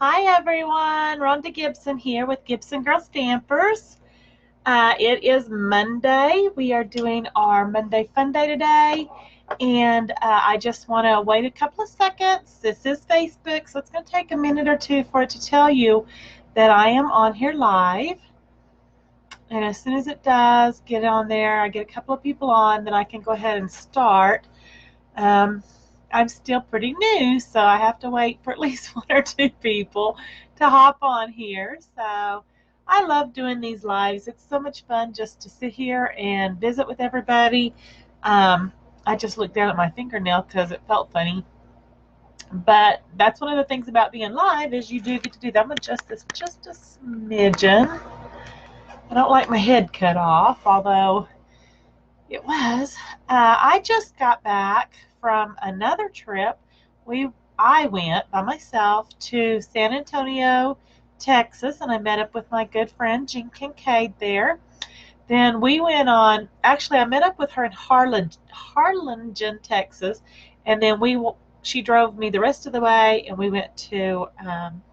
Hi everyone, Rhonda Gibson here with Gibson Girl Stampers. It is Monday. We are doing our Monday Fun Day today, and I just want to wait a couple of seconds. This is Facebook, so it's going to take a minute or two for it to tell you that I am on here live. And as soon as it does, get on there. I get a couple of people on, then I can go ahead and start. I'm still pretty new, so I have to wait for at least one or two people to hop on here. So I love doing these lives. It's so much fun just to sit here and visit with everybody. I just looked down at my fingernail because it felt funny. But that's one of the things about being live is you do get to do that. I'm going to adjust this just a smidgen. I don't like my head cut off, although it was. I just got back from another trip. I went by myself to San Antonio, Texas, and I met up with my good friend Jean Kincaid there. Then we went on. Actually, I met up with her in Harlingen, Texas, and then she drove me the rest of the way, and we went to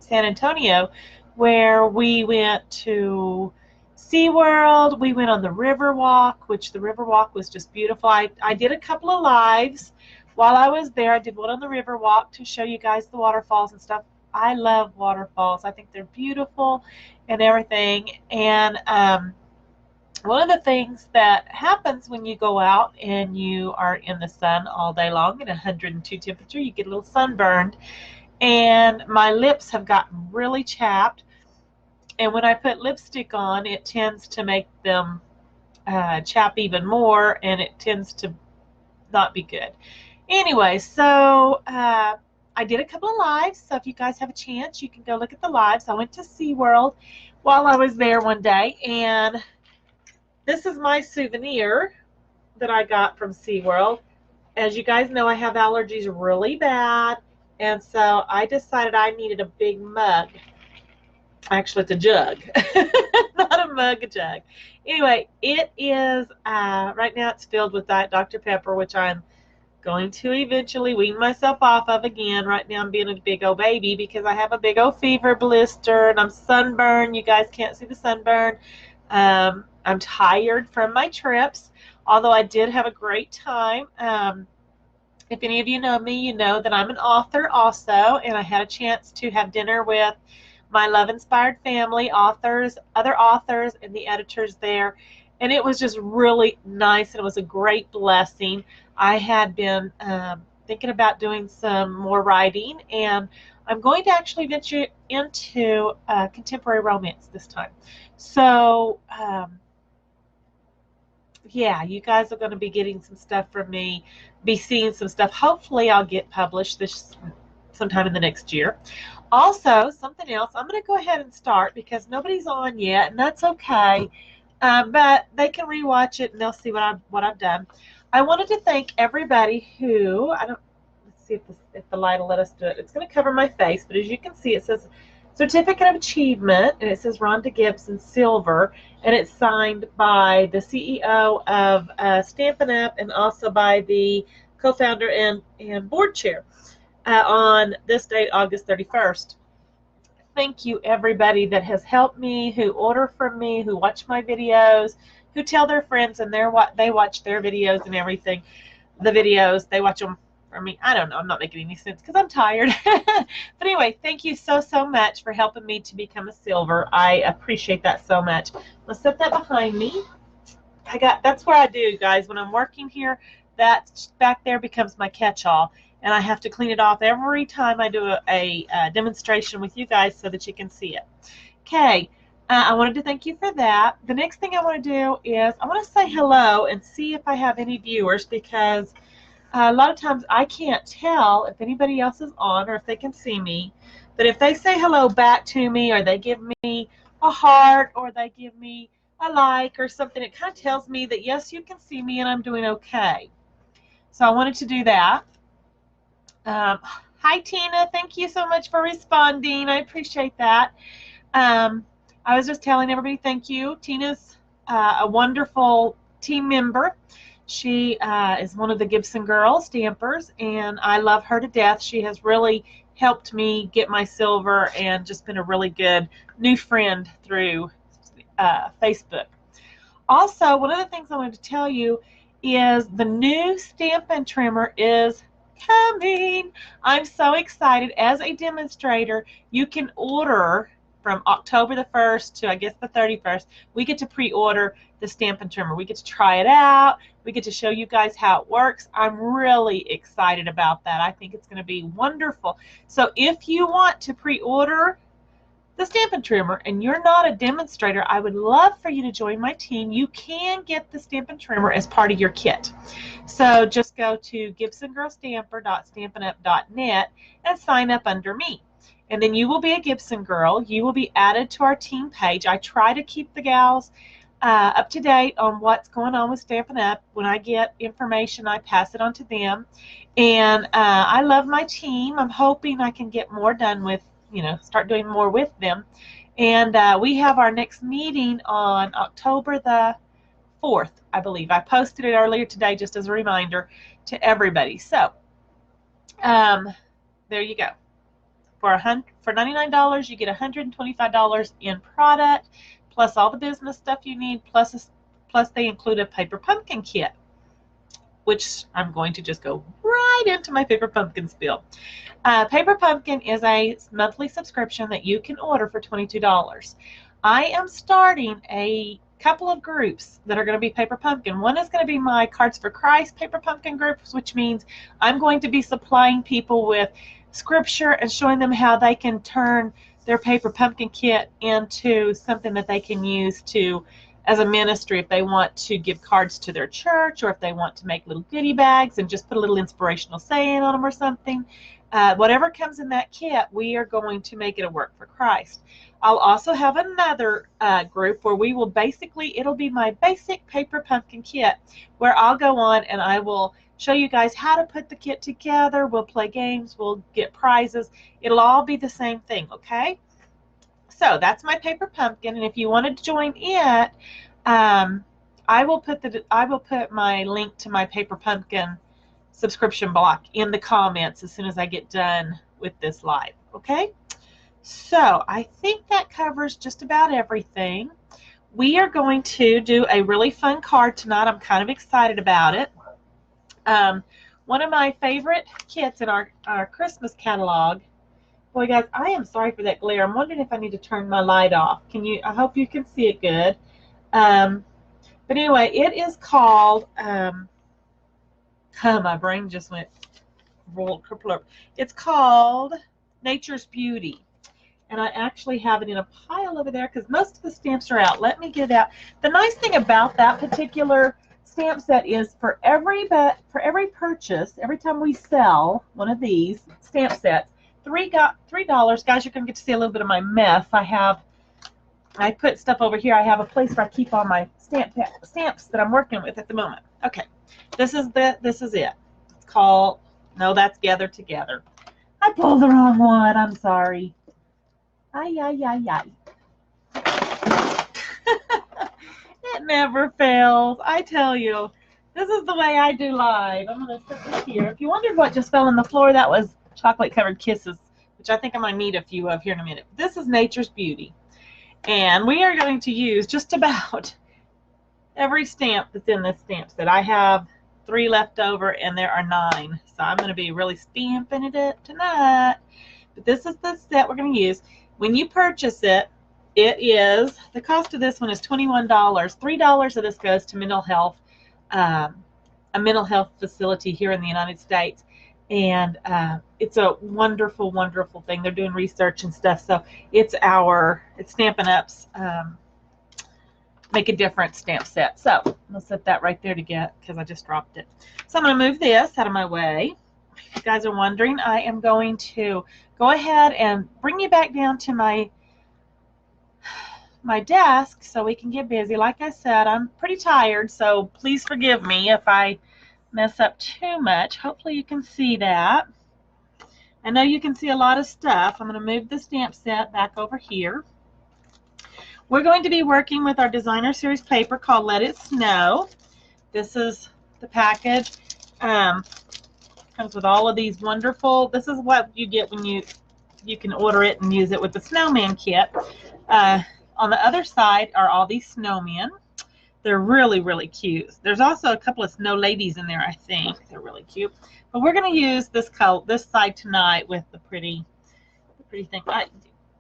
San Antonio, where we went to SeaWorld. We went on the river walk, which the river walk was just beautiful. I did a couple of lives while I was there. I did one on the river walk to show you guys the waterfalls and stuff. I love waterfalls. I think they're beautiful and everything. And one of the things that happens when you go out and you are in the sun all day long at 102 temperature, you get a little sunburned. And my lips have gotten really chapped. And when I put lipstick on, it tends to make them chap even more, and it tends to not be good. Anyway, so I did a couple of lives, so if you guys have a chance, you can go look at the lives. I went to SeaWorld while I was there one day, and this is my souvenir that I got from SeaWorld. As you guys know, I have allergies really bad, and so I decided I needed a big mug. Actually, it's a jug, not a mug, a jug. Anyway, it is, right now it's filled with Diet Dr. Pepper, which I'm going to eventually wean myself off of again. Right now I'm being a big old baby because I have a big old fever blister and I'm sunburned. You guys can't see the sunburn. I'm tired from my trips, although I did have a great time. If any of you know me, you know that I'm an author also, and I had a chance to have dinner with my Love Inspired family, authors, other authors, and the editors there. And it was just really nice, and it was a great blessing. I had been thinking about doing some more writing, and I'm going to actually venture into contemporary romance this time. So, yeah, you guys are going to be getting some stuff from me, be seeing some stuff. Hopefully, I'll get published this sometime in the next year. Also, something else, I'm going to go ahead and start because nobody's on yet, and that's okay. But they can rewatch it and they'll see what I've done. I wanted to thank everybody who, let's see if the light will let us do it. It's going to cover my face, but as you can see, it says Certificate of Achievement, and it says Rhonda Gibson Silver, and it's signed by the CEO of Stampin' Up and also by the co-founder and board chair on this date, August 31st. Thank you, everybody that has helped me, who order from me, who watch my videos, who tell their friends, and they watch their videos and everything. The videos, they watch them for me. I don't know. I'm not making any sense because I'm tired. But anyway, thank you so much for helping me to become a silver. I appreciate that so much. Let's set that behind me. That's where I do, guys. When I'm working here, that back there becomes my catch-all. And I have to clean it off every time I do a demonstration with you guys so that you can see it. Okay, I wanted to thank you for that. The next thing I want to do is I want to say hello and see if I have any viewers, because a lot of times I can't tell if anybody else is on or if they can see me. But if they say hello back to me, or they give me a heart, or they give me a like or something, it kind of tells me that yes, you can see me and I'm doing okay. So I wanted to do that. Hi, Tina. Thank you so much for responding. I appreciate that. I was just telling everybody thank you. Tina's a wonderful team member. She is one of the Gibson Girl Stampers, and I love her to death. She has really helped me get my silver and just been a really good new friend through Facebook. Also, one of the things I wanted to tell you is the new Stampin' trimmer is coming. I'm so excited. As a demonstrator, you can order from October the 1st to, I guess, the 31st. We get to pre-order the Stampin' trimmer. We get to try it out. We get to show you guys how it works. I'm really excited about that. I think it's going to be wonderful. So if you want to pre-order the Stampin' trimmer and you're not a demonstrator, I would love for you to join my team. You can get the Stampin' trimmer as part of your kit. So just go to gibsongirlstamper.stampinup.net and sign up under me. And then you will be a Gibson girl. You will be added to our team page. I try to keep the gals up to date on what's going on with Stampin' Up. When I get information, I pass it on to them. And I love my team. I'm hoping I can get more done with, start doing more with them. And we have our next meeting on October the 4th, I believe. I posted it earlier today just as a reminder to everybody. So there you go. For $99, you get $125 in product, plus all the business stuff you need, plus they include a paper pumpkin kit, which I'm going to just go right into my paper pumpkin spiel. Paper Pumpkin is a monthly subscription that you can order for $22. I am starting a couple of groups that are going to be Paper Pumpkin. One is going to be my Cards for Christ Paper Pumpkin groups, which means I'm going to be supplying people with scripture and showing them how they can turn their Paper Pumpkin kit into something that they can use as a ministry if they want to give cards to their church, or if they want to make little goodie bags and just put a little inspirational saying on them or something. Whatever comes in that kit, we are going to make it a work for Christ. I'll also have another group where we will it'll be my basic Paper Pumpkin kit, where I'll go on and I will show you guys how to put the kit together. We'll play games, we'll get prizes. It'll all be the same thing, okay? So that's my Paper Pumpkin, and if you wanted to join it, I will put my link to my Paper Pumpkin subscription block in the comments as soon as I get done with this live, okay? So I think that covers just about everything. We are going to do a really fun card tonight. I'm kind of excited about it. One of my favorite kits in our Christmas catalog. Boy, guys, I am sorry for that glare. I'm wondering if I need to turn my light off. I hope you can see it good. But anyway, it is called, my brain just went kerplurp. It's called Nature's Beauty. And I actually have it in a pile over there because most of the stamps are out. Let me get it out. The nice thing about that particular stamp set is for every purchase, every time we sell one of these stamp sets, $3. Guys, you're going to get to see a little bit of my mess. I put stuff over here. I have a place where I keep all my stamps that I'm working with at the moment. Okay, this is it. It's called, no, that's Gathered Together. I pulled the wrong one. I'm sorry. It never fails. I tell you, this is the way I do live. I'm going to put this here. If you wondered what just fell on the floor, that was chocolate covered kisses, which I think I'm going to need a few of here in a minute. This is Nature's Beauty, and we are going to use just about every stamp that's in this stamp set. I have 3 left over and there are 9, so I'm going to be really stamping it up tonight. But this is the set we're going to use. When you purchase it, the cost of this one is $21. $3 of this goes to mental health, a mental health facility here in the United States. And it's a wonderful, wonderful thing. They're doing research and stuff. So it's Stampin' Up's Make a Difference stamp set. So I'll set that right there to get, because I just dropped it. So I'm going to move this out of my way. If you guys are wondering, I am going to go ahead and bring you back down to my desk so we can get busy. Like I said, I'm pretty tired, so please forgive me if I mess up too much. Hopefully you can see that. I know you can see a lot of stuff. I'm going to move the stamp set back over here. We're going to be working with our designer series paper called Let It Snow. This is the package. Comes with all of these wonderful, this is what you get when you can order it and use it with the snowman kit. On the other side are all these snowmen. They're really, really cute. There's also a couple of snow ladies in there, I think. They're really cute. But we're going to use this side tonight with the pretty thing.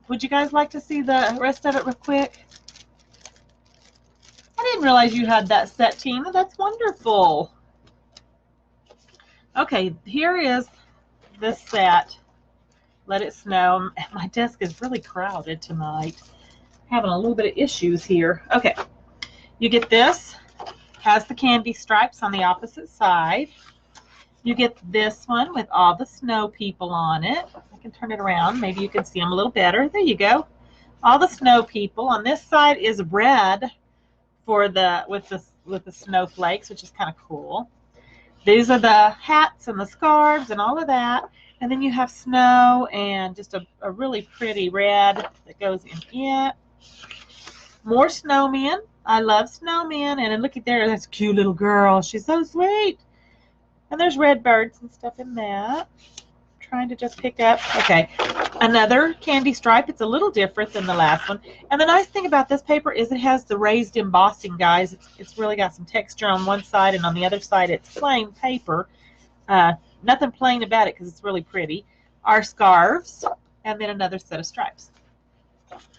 Would you guys like to see the rest of it real quick? I didn't realize you had that set, Tina. That's wonderful. Okay, here is this set. Let It Snow. My desk is really crowded tonight. Having a little bit of issues here. Okay, you get this. Has the candy stripes on the opposite side. You get this one with all the snow people on it. I can turn it around. Maybe you can see them a little better. There you go. All the snow people. On this side is red for with the snowflakes, which is kind of cool. These are the hats and the scarves and all of that. And then you have snow and just a really pretty red that goes in it. More snowmen. I love snowmen. And look at there, that's a cute little girl. She's so sweet. And there's red birds and stuff in that. Trying to just pick up. Okay, another candy stripe. It's a little different than the last one. And the nice thing about this paper is it has the raised embossing, guys. It's really got some texture on one side, and on the other side it's plain paper. Nothing plain about it because it's really pretty. Our scarves, and then another set of stripes.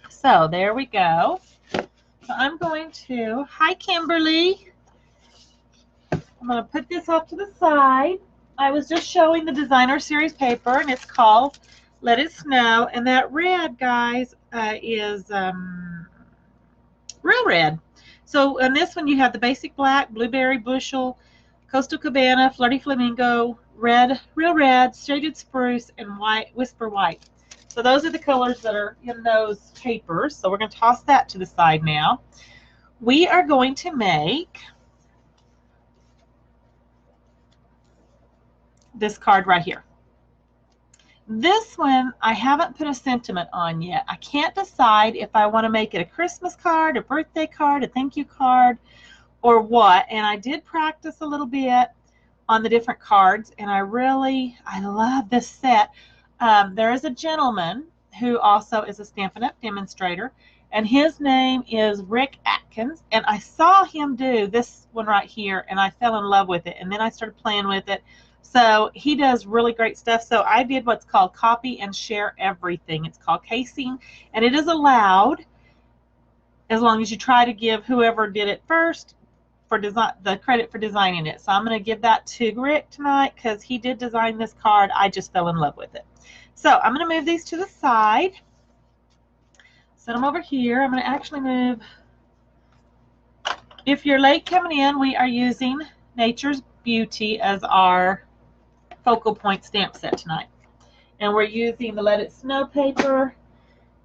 So there we go. So I'm going to, hi Kimberly. I'm going to put this off to the side. I was just showing the designer series paper, and it's called Let It Snow. And that red, guys, is real red. So in this one, you have the basic black, blueberry bushel, coastal cabana, flirty flamingo, red, real red, shaded spruce, and white, whisper white. So those are the colors that are in those papers. So we're going to toss that to the side now. We are going to make this card right here. This one I haven't put a sentiment on yet. I can't decide if I want to make it a Christmas card, a birthday card, a thank you card, or what. And I did practice a little bit on the different cards, and I love this set. There is a gentleman who also is a Stampin' Up! Demonstrator, and his name is Rick Atkins, and I saw him do this one right here, and I fell in love with it, and then I started playing with it. So he does really great stuff. So I did what's called copy and share everything. It's called casing, and it is allowed as long as you try to give whoever did it first for the credit for designing it. So I'm going to give that to Rick tonight because he did design this card. I just fell in love with it. So I'm going to move these to the side. Set them over here. I'm going to actually move. If you're late coming in, we are using Nature's Beauty as our focal point stamp set tonight. And we're using the Let It Snow paper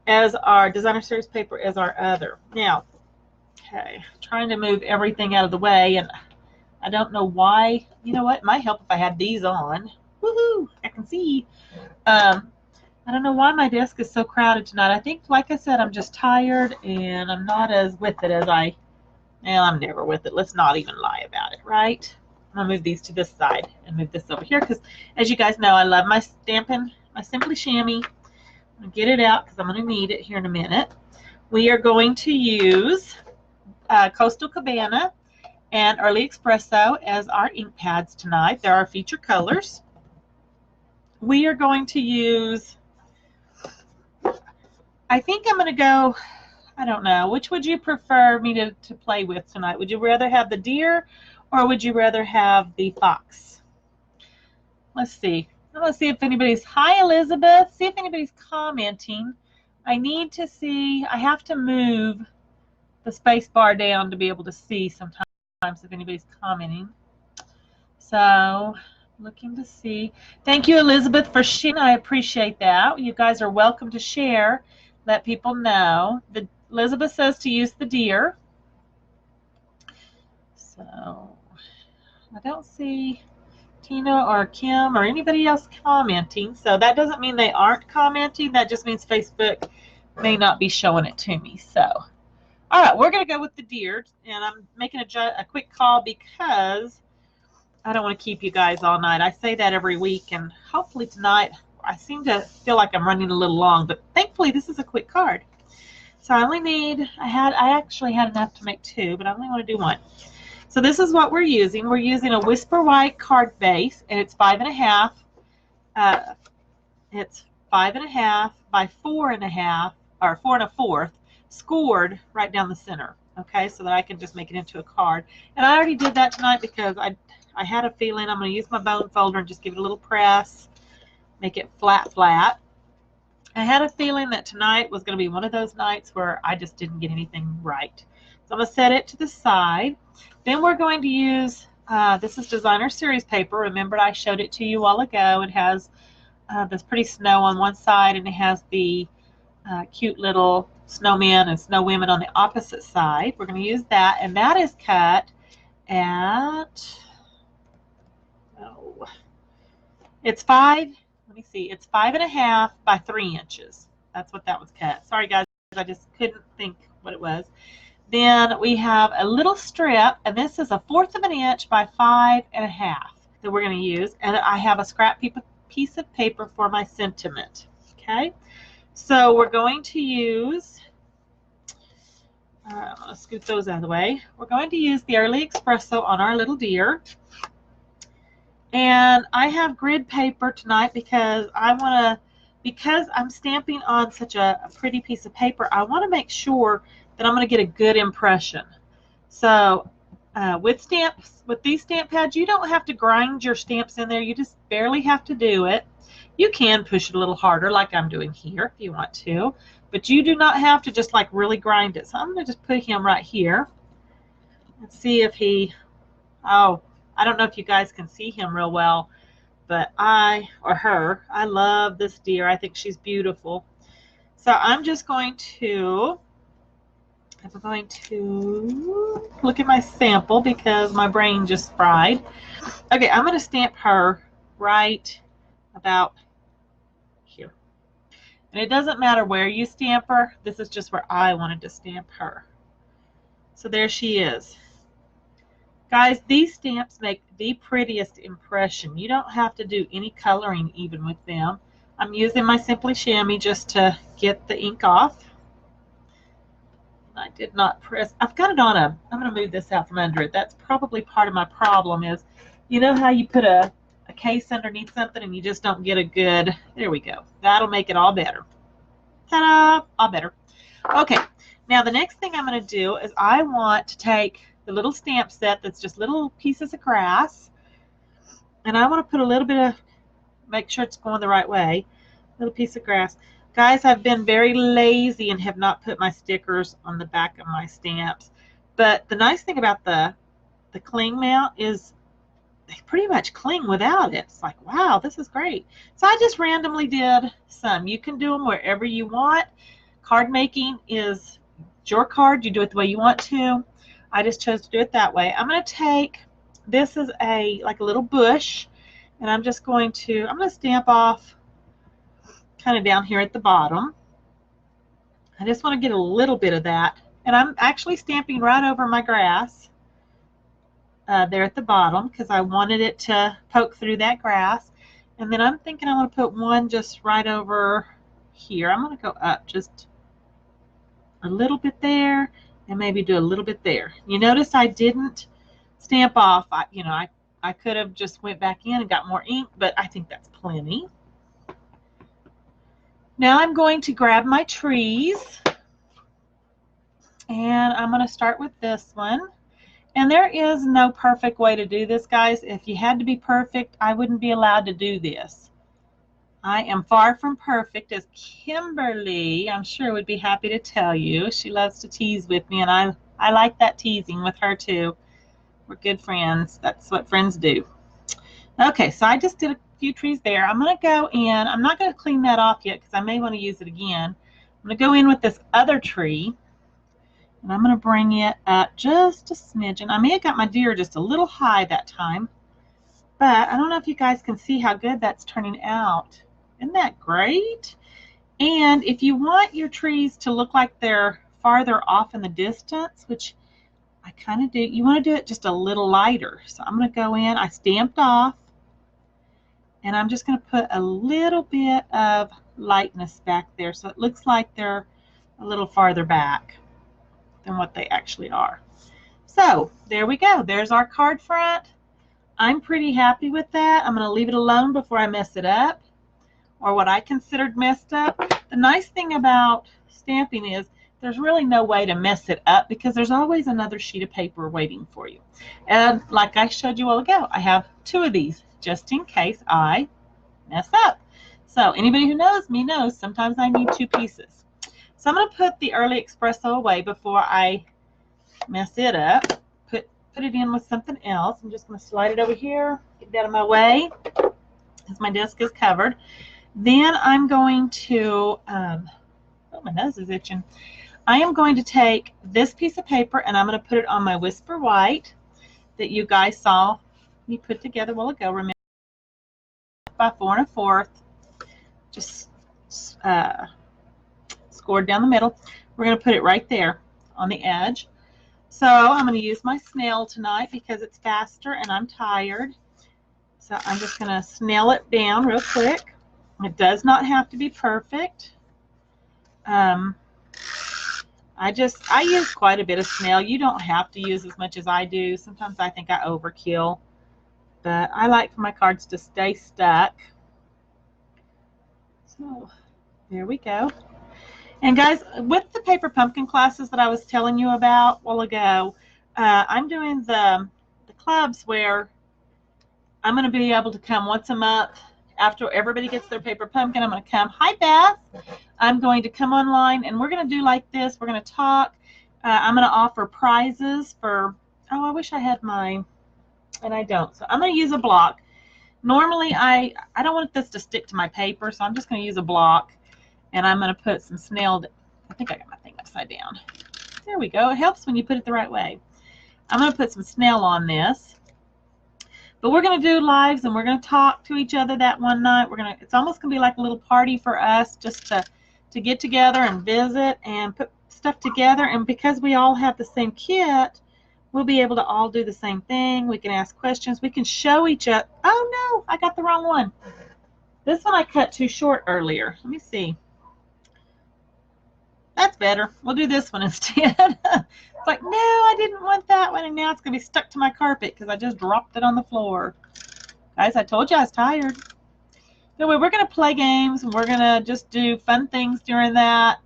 as our designer series paper as our other. Now, okay, trying to move everything out of the way, and I don't know why. You know what? It might help if I had these on. Woohoo! I can see. I don't know why my desk is so crowded tonight. I think, like I said, I'm just tired, and I'm not as with it as well, I'm never with it. Let's not even lie about it, right? I'm going to move these to this side and move this over here because, as you guys know, I love my Stampin', my Simply Chamois. I'm going to get it out because I'm going to need it here in a minute. We are going to use Coastal Cabana and Early Espresso as our ink pads tonight. They're our feature colors. We are going to use, I think I'm going to go, I don't know, which would you prefer me to play with tonight? Would you rather have the deer or would you rather have the fox? Let's see. I'm going to see if anybody's, hi Elizabeth, see if anybody's commenting. I need to see, I have to move the space bar down to be able to see sometimes if anybody's commenting. So, looking to see. Thank you, Elizabeth, for sharing. I appreciate that. You guys are welcome to share. Let people know. Elizabeth says to use the deer. So, I don't see Tina or Kim or anybody else commenting. So that doesn't mean they aren't commenting. That just means Facebook may not be showing it to me. So, all right, we're going to go with the deer. And I'm making a quick call because I don't want to keep you guys all night. I say that every week, and hopefully tonight I seem to feel like I'm running a little long, but thankfully this is a quick card. So I only need, I actually had enough to make 2, but I only want to do 1. So this is what we're using. We're using a Whisper White card base, and it's 5.5. It's 5.5 by 4.5, or 4 1/4, scored right down the center. Okay, so that I can just make it into a card. And I already did that tonight because I had a feeling I'm going to use my bone folder and just give it a little press, make it flat, flat. I had a feeling that tonight was going to be one of those nights where I just didn't get anything right. So I'm going to set it to the side. Then we're going to use, this is Designer Series paper. Remember I showed it to you a while ago. It has this pretty snow on one side, and it has the cute little snowmen and snow women on the opposite side. We're going to use that, and that is cut at, it's 5, let me see, it's 5.5 by 3 inches. That's what that was cut. Sorry guys, I just couldn't think what it was. Then we have a little strip, and this is 1/4 of an inch by 5.5 that we're going to use, and I have a scrap piece of paper for my sentiment. Okay, so we're going to use, I'm going to scoot those out of the way. We're going to use the Early Espresso on our little deer. And I have grid paper tonight because because I'm stamping on such a pretty piece of paper, I want to make sure that I'm going to get a good impression. So with these stamp pads, you don't have to grind your stamps in there. You just barely have to do it. You can push it a little harder like I'm doing here if you want to, but you do not have to just like really grind it. So I'm going to just put him right here. Let's see if he, oh, I don't know if you guys can see him real well, but I love this deer. I think she's beautiful. So I'm going to look at my sample because my brain just fried. Okay, I'm going to stamp her right about here. And it doesn't matter where you stamp her. This is just where I wanted to stamp her. So there she is. Guys, these stamps make the prettiest impression. You don't have to do any coloring even with them. I'm using my Simply Chamois just to get the ink off. I did not press. I've got it on I'm going to move this out from under it. That's probably part of my problem is, you know how you put a case underneath something and you just don't get a good, there we go. That'll make it all better. Ta-da! All better. Okay, now the next thing I'm going to do is I want to take the little stamp set that's just little pieces of grass, and I want to put a little bit of, make sure it's going the right way, little piece of grass. Guys, I've been very lazy and have not put my stickers on the back of my stamps, but the nice thing about the cling mount is they pretty much cling without it. It's like, wow, this is great. So I just randomly did some. You can do them wherever you want. Card making is your card. You do it the way you want to. I just chose to do it that way. I'm going to take, this is like a little bush, and I'm going to stamp off kind of down here at the bottom. I just want to get a little bit of that. And I'm actually stamping right over my grass there at the bottom because I wanted it to poke through that grass. And then I'm thinking I'm going to put one just right over here. I'm going to go up just a little bit there, and maybe do a little bit there. You notice I didn't stamp off. I could have just went back in and got more ink, but I think that's plenty. Now I'm going to grab my trees, and I'm going to start with this one. And there is no perfect way to do this, guys. If you had to be perfect, I wouldn't be allowed to do this. I am far from perfect, as Kimberly, I'm sure, would be happy to tell you. She loves to tease with me, and I like that teasing with her too. We're good friends. That's what friends do. Okay, so I just did a few trees there. I'm going to go in. I'm not going to clean that off yet because I may want to use it again. I'm going to go in with this other tree, and I'm going to bring it up just a smidgen. I may have got my deer just a little high that time, but I don't know if you guys can see how good that's turning out. Isn't that great? And if you want your trees to look like they're farther off in the distance, which I kind of do, you want to do it just a little lighter. So I'm going to go in, I stamped off, and I'm just going to put a little bit of lightness back there so it looks like they're a little farther back than what they actually are. So there we go. There's our card front. I'm pretty happy with that. I'm going to leave it alone before I mess it up, or what I considered messed up. The nice thing about stamping is there's really no way to mess it up because there's always another sheet of paper waiting for you. And like I showed you a while ago, I have 2 of these just in case I mess up. So anybody who knows me knows sometimes I need 2 pieces. So I'm going to put the early espresso away before I mess it up. Put it in with something else. I'm just going to slide it over here, get it out of my way because my desk is covered. Then I'm going to, oh, my nose is itching. I am going to take this piece of paper and I'm going to put it on my Whisper White that you guys saw me put together a while ago. Remember, by 4 1/4, just scored down the middle. We're going to put it right there on the edge. So I'm going to use my snail tonight because it's faster and I'm tired. So I'm just going to snail it down real quick. It does not have to be perfect. I use quite a bit of snail. You don't have to use as much as I do. Sometimes I think I overkill, but I like for my cards to stay stuck. So there we go. And guys, with the paper pumpkin classes that I was telling you about a while ago, I'm doing the clubs where I'm going to be able to come once a month. After everybody gets their paper pumpkin, I'm going to come. Hi, Beth. I'm going to come online, and we're going to do like this. We're going to talk. I'm going to offer prizes for, oh, I wish I had mine, and I don't. So I'm going to use a block. Normally, I don't want this to stick to my paper, so I'm just going to use a block, and I'm going to put some snail. I think I got my thing upside down. There we go. It helps when you put it the right way. I'm going to put some snail on this. But we're going to do lives and we're going to talk to each other that one night. It's almost going to be like a little party for us just to get together and visit and put stuff together. And because we all have the same kit, we'll be able to all do the same thing. We can ask questions. We can show each other. Oh, no, I got the wrong one. This one I cut too short earlier. Let me see. That's better. We'll do this one instead. It's like, no, I didn't want that one, and now it's going to be stuck to my carpet because I just dropped it on the floor. Guys, I told you I was tired. Anyway, we're going to play games, and we're going to just do fun things during that.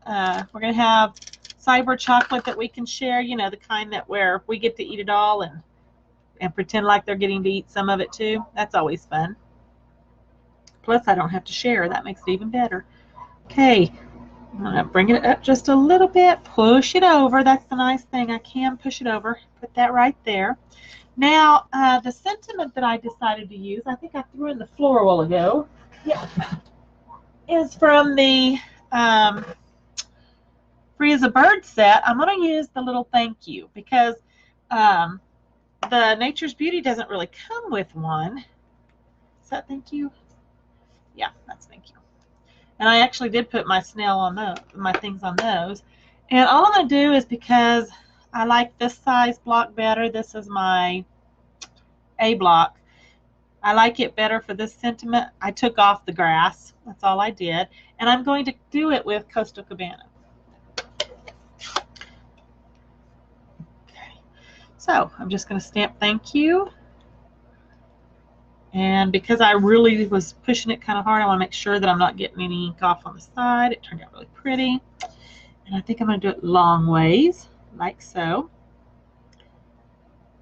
We're going to have cyber chocolate that we can share, you know, the kind that where we get to eat it all and pretend like they're getting to eat some of it too. That's always fun. Plus, I don't have to share. That makes it even better. Okay. I'm going to bring it up just a little bit, push it over. That's the nice thing. I can push it over. Put that right there. Now, the sentiment that I decided to use, I think I threw in the floor a while ago, is from the Free as a Bird set. I'm going to use the little thank you because the Nature's Beauty doesn't really come with one. Is that thank you? Yeah, that's thank you. And I actually did put my snail on my things on those. And all I'm going to do is because I like this size block better. This is my A block. I like it better for this sentiment. I took off the grass. That's all I did. And I'm going to do it with Coastal Cabana. Okay. So I'm just going to stamp thank you. And because I really was pushing it kind of hard, I want to make sure that I'm not getting any ink off on the side. It turned out really pretty. And I think I'm going to do it long ways, like so.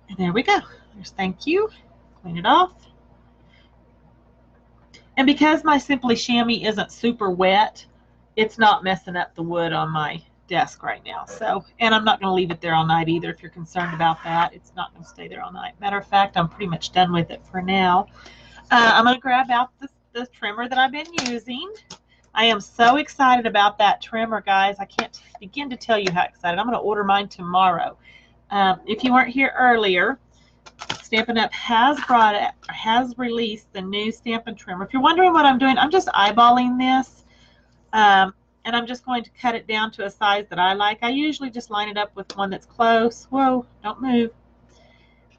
And there we go. There's thank you. Clean it off. And because my Simply Chamois isn't super wet, it's not messing up the wood on my desk right now. So, and I'm not going to leave it there all night either if you're concerned about that. It's not going to stay there all night. Matter of fact, I'm pretty much done with it for now. I'm going to grab out the trimmer that I've been using. I am so excited about that trimmer, guys. I can't begin to tell you how excited. I'm going to order mine tomorrow. If you weren't here earlier, Stampin' Up! has released the new Stampin' trimmer. If you're wondering what I'm doing, I'm just eyeballing this. and I'm just going to cut it down to a size that I like. I usually just line it up with one that's close. Whoa, don't move.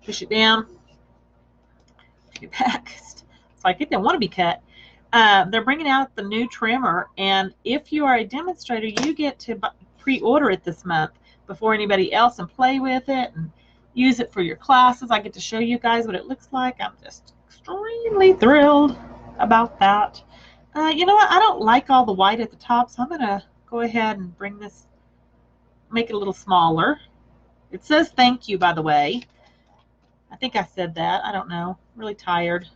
Push it down. Push it back. It's like it didn't want to be cut. They're bringing out the new trimmer, and if you are a demonstrator, you get to pre-order it this month before anybody else and play with it and use it for your classes. I get to show you guys what it looks like. I'm just extremely thrilled about that. You know what? I don't like all the white at the top, so I'm going to go ahead and bring this, make it a little smaller. It says thank you, by the way. I think I said that. I don't know. I'm really tired.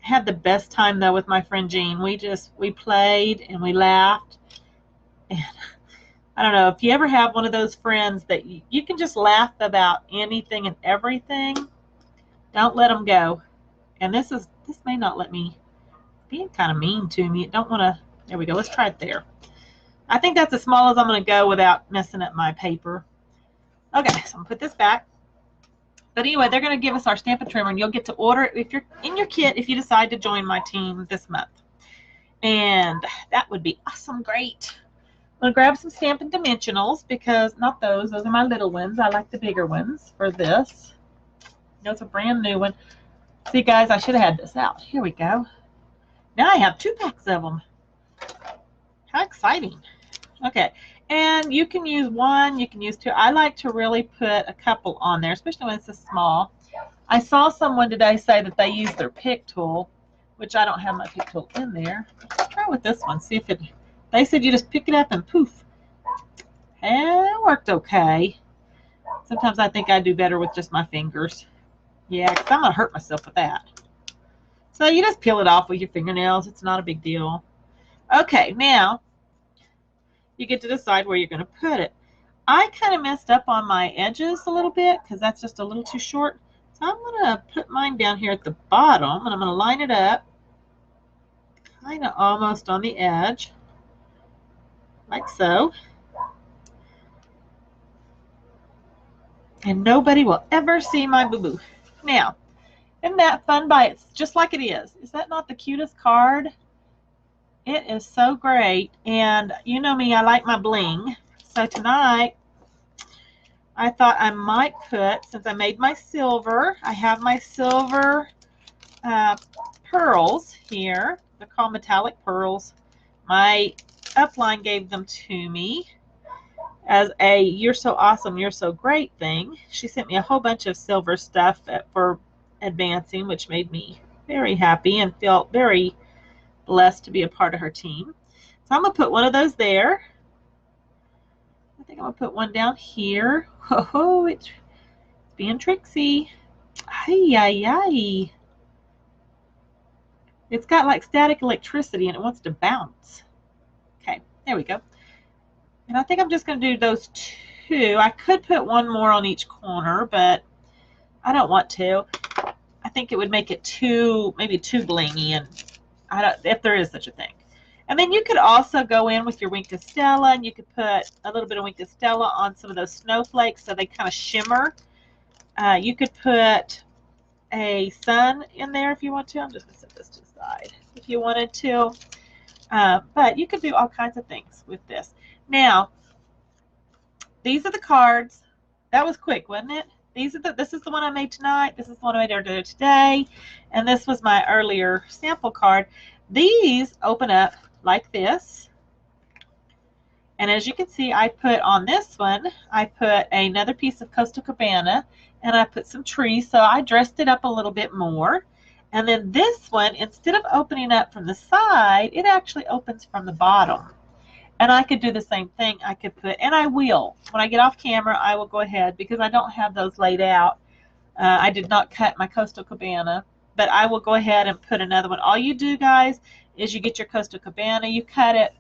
Had the best time though with my friend Jean. We played and we laughed, and I don't know if you ever have one of those friends that you can just laugh about anything and everything. Don't let them go. And this may not let me, being kind of mean to me. Don't want to. There we go. Let's try it there. I think that's as small as I'm going to go without messing up my paper. Okay, so I'm going to put this back. But anyway, they're going to give us our Stampin' trimmer, and you'll get to order it if you're in your kit if you decide to join my team this month. And that would be awesome, great. I'm going to grab some Stampin' Dimensionals because, not those are my little ones. I like the bigger ones for this. It's a brand new one. See, guys, I should have had this out. Here we go. Now I have 2 packs of them. How exciting. Okay. And you can use 1, you can use 2. I like to really put a couple on there, especially when it's this small. I saw someone today say that they use their pick tool, which I don't have my pick tool in there. Let's try with this one, see if it, they said you just pick it up and poof. And it worked okay. Sometimes I think I do better with just my fingers. Yeah, because I'm going to hurt myself with that. So you just peel it off with your fingernails. It's not a big deal. Okay, now you get to decide where you're going to put it. I kind of messed up on my edges a little bit because that's just a little too short. So I'm going to put mine down here at the bottom, and I'm going to line it up kind of almost on the edge, like so. And nobody will ever see my boo-boo. Now, isn't that fun by it's just like it is? Is that not the cutest card? It is so great, and you know me, I like my bling. So tonight, I thought I might put, since I made my silver, I have my silver pearls here. They're called metallic pearls. My upline gave them to me as a "you're so awesome, you're so great" thing. She sent me a whole bunch of silver stuff for advancing, which made me very happy and felt very blessed to be a part of her team. So I'm going to put one of those there. I think I'm going to put one down here. Oh, it's being tricksy. Ay, ay, ay. It's got like static electricity and it wants to bounce. Okay, there we go. And I think I'm just going to do those 2. I could put one more on each corner, but I don't want to. I think it would make it maybe too blingy, and I don't, if there is such a thing. And then you could also go in with your Wink of Stella, and you could put a little bit of Wink of Stella on some of those snowflakes so they kind of shimmer. You could put a sun in there if you want to. I'm just going to set this to the side if you wanted to. But you could do all kinds of things with this. Now, these are the cards. That was quick, wasn't it? This is the one I made tonight. This is the one I made earlier today. And this was my earlier sample card. These open up like this. And as you can see, I put on this one, I put another piece of Coastal Cabana, and I put some trees. So I dressed it up a little bit more. And then this one, instead of opening up from the side, it actually opens from the bottom. And I could do the same thing. I could put, and I will. When I get off camera, I will go ahead because I don't have those laid out. I did not cut my Coastal Cabana, but I will go ahead and put another one. All you do, guys, is you get your Coastal Cabana. You cut it.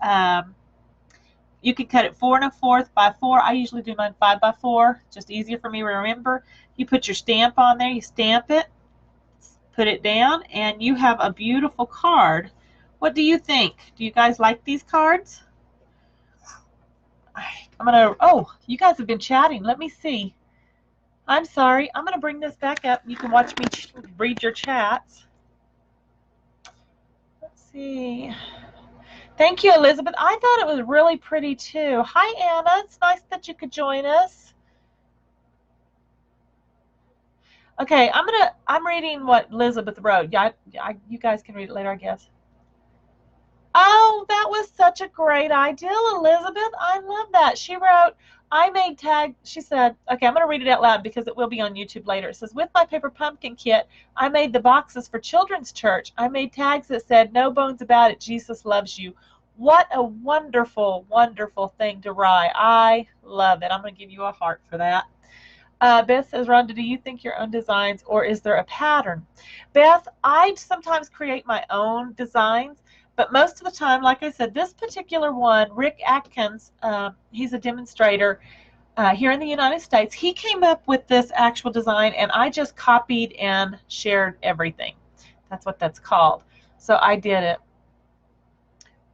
You can cut it 4 1/4 by 4. I usually do mine 5 by 4. Just easier for me to remember. You put your stamp on there. You stamp it, put it down, and you have a beautiful card. What do you think? Do you guys like these cards? Oh, you guys have been chatting. Let me see. I'm sorry. I'm going to bring this back up. You can watch me read your chats. Let's see. Thank you, Elizabeth. I thought it was really pretty too. Hi, Anna. It's nice that you could join us. Okay, I'm reading what Elizabeth wrote. Yeah, you guys can read it later, I guess. Oh, that was such a great idea, Elizabeth. I love that. She wrote, I made tag, she said, okay, I'm going to read it out loud because it will be on YouTube later. It says, with my paper pumpkin kit, I made the boxes for Children's Church. I made tags that said, no bones about it, Jesus loves you. What a wonderful, wonderful thing to write. I love it. I'm going to give you a heart for that. Beth says, Rhonda, do you think your own designs or is there a pattern? Beth, I sometimes create my own designs, but most of the time, like I said, this particular one, Rick Atkins, he's a demonstrator here in the United States. He came up with this actual design, and I just copied and shared everything. That's what that's called. So I did it.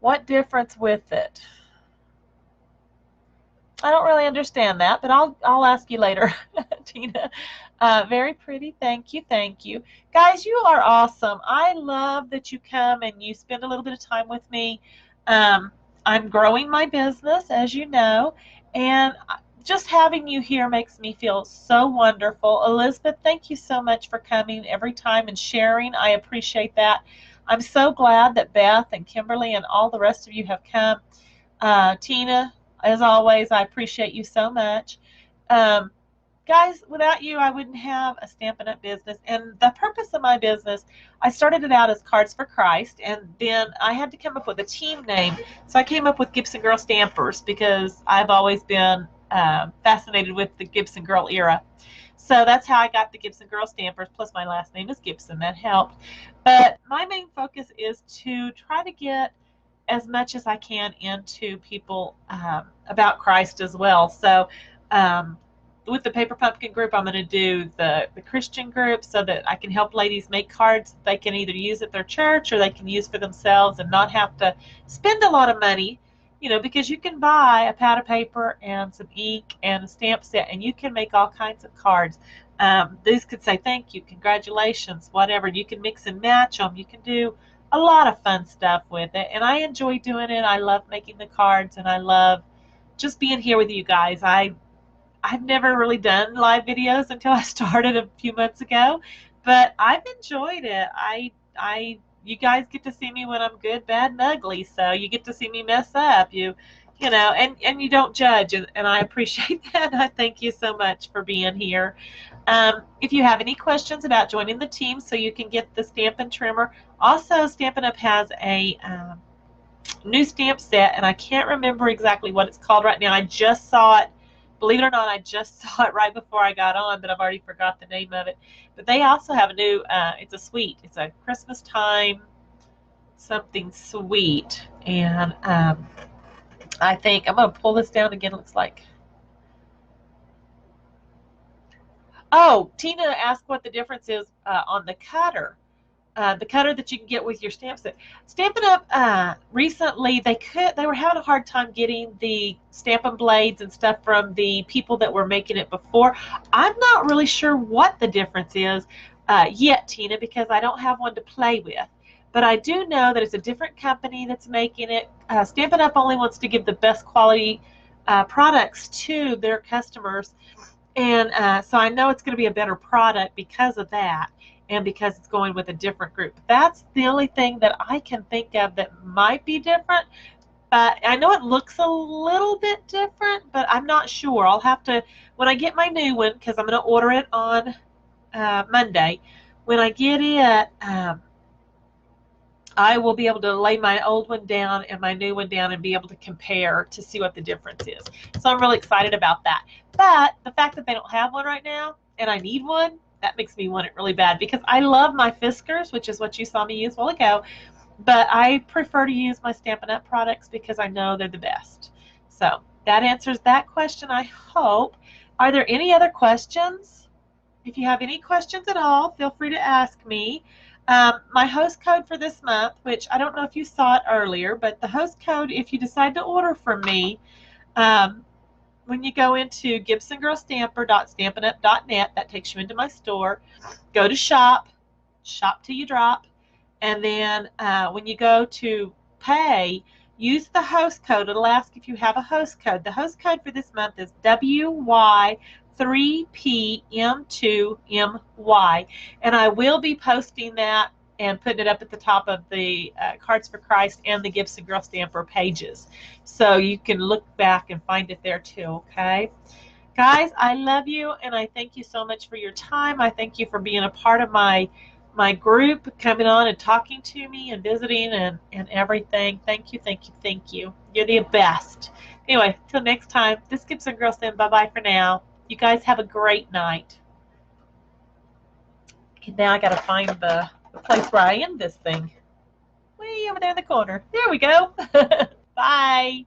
What difference with it? I don't really understand that, but I'll ask you later, Tina. Very pretty. Thank you. Thank you. Guys, you are awesome. I love that you come and you spend a little bit of time with me. I'm growing my business, as you know, and just having you here makes me feel so wonderful. Elizabeth, thank you so much for coming every time and sharing. I appreciate that. I'm so glad that Beth and Kimberly and all the rest of you have come. Tina, as always, I appreciate you so much. Guys, without you, I wouldn't have a Stampin' Up! Business. And the purpose of my business, I started it out as Cards for Christ, and then I had to come up with a team name. So I came up with Gibson Girl Stampers because I've always been fascinated with the Gibson Girl era. So that's how I got the Gibson Girl Stampers, plus my last name is Gibson. That helped. But my main focus is to try to get as much as I can into people about Christ as well. So with the Paper Pumpkin group, I'm going to do the Christian group so that I can help ladies make cards that they can either use at their church or they can use for themselves and not have to spend a lot of money, you know, because you can buy a pad of paper and some ink and a stamp set and you can make all kinds of cards. These could say thank you, congratulations, whatever. You can mix and match them. You can do a lot of fun stuff with it, and I enjoy doing it. I love making the cards, and I love just being here with you guys. I've never really done live videos until I started a few months ago, but I've enjoyed it. You guys get to see me when I'm good, bad, and ugly, so you get to see me mess up. You know, and you don't judge, and I appreciate that. I thank you so much for being here. If you have any questions about joining the team so you can get the Stampin' Trimmer, also Stampin' Up! Has a new stamp set, and I can't remember exactly what it's called right now. I just saw it. Believe it or not, I just saw it right before I got on, but I've already forgot the name of it. But they also have a new, it's a sweet. It's a Christmas time something sweet. And I think, I'm going to pull this down again, it looks like. Oh, Tina asked what the difference is on the cutter. The cutter that you can get with your stamp set. Stampin' Up! Recently, they were having a hard time getting the Stampin' blades and stuff from the people that were making it before. I'm not really sure what the difference is yet, Tina, because I don't have one to play with. But I do know that it's a different company that's making it. Stampin' Up! Only wants to give the best quality products to their customers. And so I know it's going to be a better product because of that and because it's going with a different group. That's the only thing that I can think of that might be different. I know it looks a little bit different, but I'm not sure. I'll have to, when I get my new one, because I'm going to order it on Monday, when I get it, I will be able to lay my old one down and my new one down and be able to compare to see what the difference is. So I'm really excited about that. But the fact that they don't have one right now and I need one, that makes me want it really bad because I love my Fiskars, which is what you saw me use a while ago, but I prefer to use my Stampin' Up! Products because I know they're the best. So that answers that question, I hope. Are there any other questions? If you have any questions at all, feel free to ask me. My host code for this month, which I don't know if you saw it earlier, but the host code, if you decide to order from me, when you go into gibsongirlstamper.stampinup.net, that takes you into my store. Go to shop till you drop, and then when you go to pay, use the host code. It'll ask if you have a host code. The host code for this month is WY3PM2MY. And I will be posting that and putting it up at the top of the Cards for Christ and the Gibson Girl Stamper pages. So you can look back and find it there too, okay? Guys, I love you, and I thank you so much for your time. I thank you for being a part of my group, coming on and talking to me and visiting and everything. Thank you, thank you, thank you. You're the best. Anyway, till next time, this Gibson Girl saying bye-bye for now. You guys have a great night. Okay, now I got to find the place where I end this thing. Way over there in the corner. There we go. Bye.